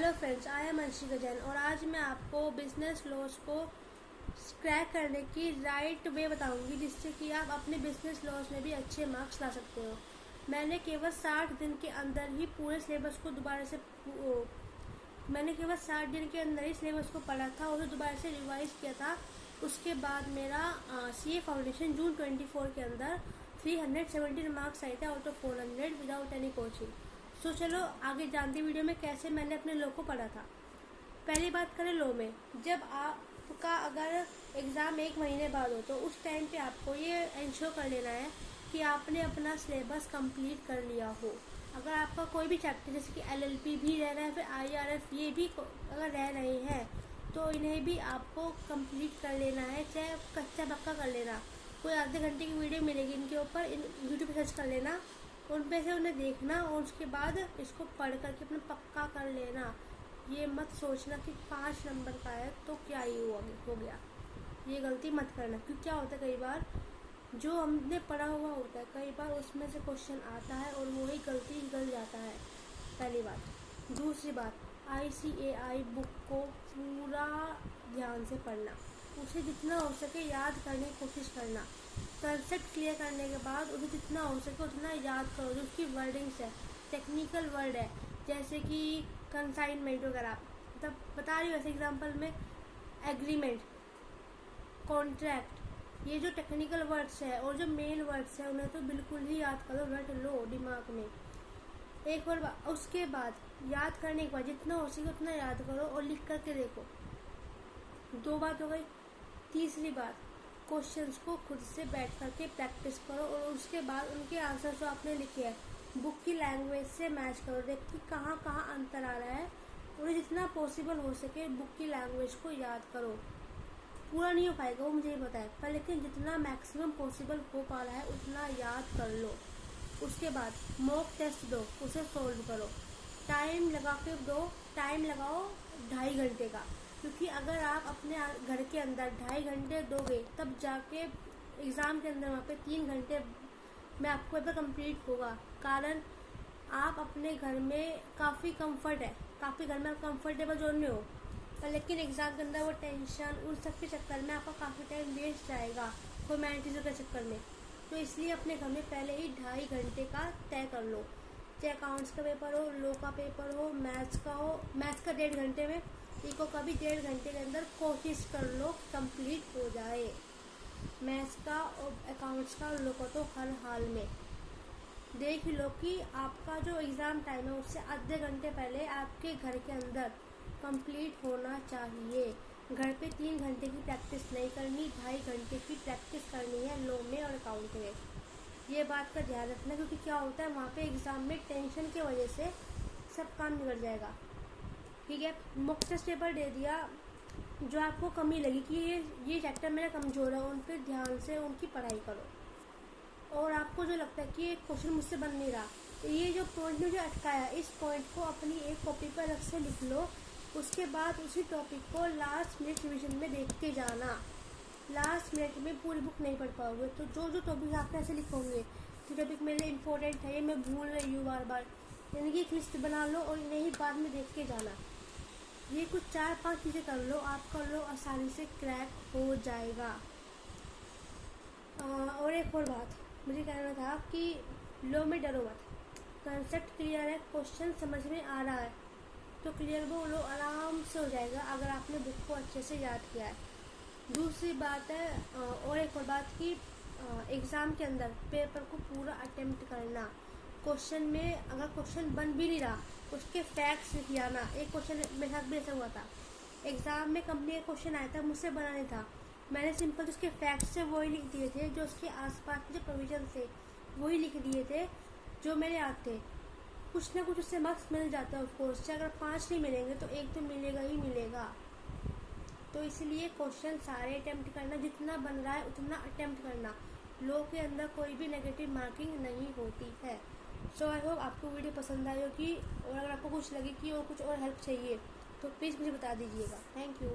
Hello friends, I am Anshika Jain और आज मैं आपको बिजनेस लॉस को क्रैक करने की राइट वे बताऊंगी जिससे कि आप अपने बिजनेस लॉस में भी अच्छे मार्क्स ला सकते हो। मैंने केवल 60 दिन के अंदर ही पूरे सिलेबस को दोबारा से मैंने केवल 60 दिन के अंदर ही सिलेबस को पढ़ा था और दोबारा से रिवाइज किया था। उसके बाद मेरा CA फाउंडेशन जून 24 के अंदर 317 मार्क्स आए थे out of 400 without any coaching. तो चलो आगे जानते वीडियो में कैसे मैंने अपने लॉ को पढ़ा था। पहली बात करें लॉ में, जब आपका अगर एग्ज़ाम 1 महीने बाद हो तो उस टाइम पे आपको ये इंश्योर कर लेना है कि आपने अपना सिलेबस कंप्लीट कर लिया हो। अगर आपका कोई भी चैप्टर जैसे कि LLP भी रह रहा है, फिर IRF ये भी अगर रह रहे हैं तो इन्हें भी आपको कंप्लीट कर लेना है, चाहे कच्चा पक्का कर लेना। कोई आधे घंटे की वीडियो मिलेगी इनके ऊपर, यूट्यूब पे सर्च कर लेना, उन पे से उन्हें देखना और उसके बाद इसको पढ़ करके अपना पक्का कर लेना। ये मत सोचना कि 5 नंबर का है तो क्या ही हो गया, ये गलती मत करना। क्योंकि क्या होता है, कई बार जो हमने पढ़ा हुआ होता है कई बार उसमें से क्वेश्चन आता है और वही गलती निकल जाता है, पहली बात। दूसरी बात, ICAI बुक को पूरा ध्यान से पढ़ना, उसे जितना हो सके याद करने की कोशिश करना। कंसेप्ट क्लियर करने के बाद उसे जितना हो सके उतना याद करो। जो उसकी वर्डिंग्स है, टेक्निकल वर्ड है, जैसे कि कंसाइनमेंट वगैरह, मतलब बता रही हूँ ऐसे एग्जांपल में, एग्रीमेंट, कॉन्ट्रैक्ट, ये जो टेक्निकल वर्ड्स है और जो मेन वर्ड्स है उन्हें तो बिल्कुल ही याद करो, रट लो दिमाग में। एक और उसके बाद याद करने के बाद जितना हो सके उतना याद करो और लिख करके देखो। 2 बात हो गई। तीसरी बात, क्वेश्चंस को खुद से बैठ करके प्रैक्टिस करो और उसके बाद उनके आंसर जो आपने लिखे हैं बुक की लैंग्वेज से मैच करो, देखो कि कहाँ कहाँ अंतर आ रहा है। और जितना पॉसिबल हो सके बुक की लैंग्वेज को याद करो। पूरा नहीं हो पाएगा वो मुझे ही पता है, पर लेकिन जितना मैक्सिमम पॉसिबल हो पा रहा है उतना याद कर लो। उसके बाद मॉक टेस्ट दो, उसे सोल्व करो। टाइम लगा के दो, टाइम लगाओ 2.5 घंटे का, क्योंकि अगर आप अपने घर के अंदर 2.5 घंटे दोगे तब जाके एग्ज़ाम के अंदर वहाँ पे 3 घंटे में आपको पेपर कंप्लीट होगा। कारण आप अपने घर में काफ़ी घर में आप कंफर्टेबल जोन में हो, पर लेकिन एग्ज़ाम के अंदर वो टेंशन उन सब के चक्कर में आपका काफ़ी टाइम वेस्ट जाएगा फॉर्मेलिटीज़ के चक्कर में। तो इसलिए अपने घर में पहले ही 2.5 घंटे का तय कर लो, चाहे अकाउंट्स का पेपर हो, लॉ का पेपर हो, मैथ्स का हो। मैथ्स का 1.5 घंटे में, इको का भी 1.5 घंटे के अंदर कोशिश कर लो कंप्लीट हो जाए। मैथ्स का और अकाउंट्स का और लॉ का तो हर हाल में देख लो कि आपका जो एग्ज़ाम टाइम है उससे आधे घंटे पहले आपके घर के अंदर कंप्लीट होना चाहिए। घर पे 3 घंटे की प्रैक्टिस नहीं करनी, 2.5 घंटे की प्रैक्टिस करनी है लॉ में और अकाउंट में। ये बात का ध्यान रखना, क्योंकि क्या होता है वहाँ पे एग्ज़ाम में टेंशन की वजह से सब काम बिगड़ जाएगा। ठीक है, मॉक टेस्ट पेपर दे दिया, जो आपको कमी लगी कि ये चैप्टर मेरा कमज़ोर है, उन पर ध्यान से उनकी पढ़ाई करो। और आपको जो लगता है कि ये क्वेश्चन मुझसे बन नहीं रहा, तो ये जो पॉइंट में जो अटकाया इस पॉइंट को अपनी एक कॉपी पर अलग से लिख लो। उसके बाद उसी टॉपिक को लास्ट मिनट रिविजन में देखते जाना। लास्ट मिनट में पूरी बुक नहीं पढ़ पाओगे तो जो टॉपिक आपने ऐसे लिखोगे कि टॉपिक मेरे लिए इंपॉर्टेंट है, ये मैं भूल रही हूँ बार बार, यानी कि एक लिस्ट बना लो और इन्हें ही बाद में देख के जाना। ये कुछ 4-5 चीज़ें कर लो, आपका लॉ आसानी से क्रैक हो जाएगा। और एक और बात मुझे कहना था कि लॉ में डरो मत। कंसेप्ट क्लियर है, क्वेश्चन समझ में आ रहा है तो क्लियर वो लॉ आराम से हो जाएगा अगर आपने बुक को अच्छे से याद किया है। दूसरी बात है और एक और बात कि एग्ज़ाम के अंदर पेपर को पूरा अटेम्प्ट करना। क्वेश्चन में अगर क्वेश्चन बन भी नहीं रहा उसके फैक्ट्स लिख आना। एक क्वेश्चन मेरे साथ भी ऐसा हुआ था, एग्ज़ाम में कंपनी का क्वेश्चन आया था, मुझसे बना नहीं था, मैंने सिंपल उसके फैक्ट्स से वही लिख दिए थे, जो उसके आसपास के जो प्रोविजन थे वही लिख दिए थे जो मेरे याद थे। कुछ ना कुछ उससे मार्क्स मिल जाता है ऑफकोर्स, चाहे अगर 5 नहीं मिलेंगे तो 1 तो मिलेगा ही मिलेगा। तो इसलिए क्वेश्चन सारे अटेम्प्ट करना, जितना बन रहा है उतना अटेम्प्ट करना। लॉ के अंदर कोई भी नेगेटिव मार्किंग नहीं होती है। सो आई होप आपको वीडियो पसंद आई होगी, और अगर आपको कुछ लगे कि और कुछ और हेल्प चाहिए तो प्लीज़ मुझे बता दीजिएगा। Thank you.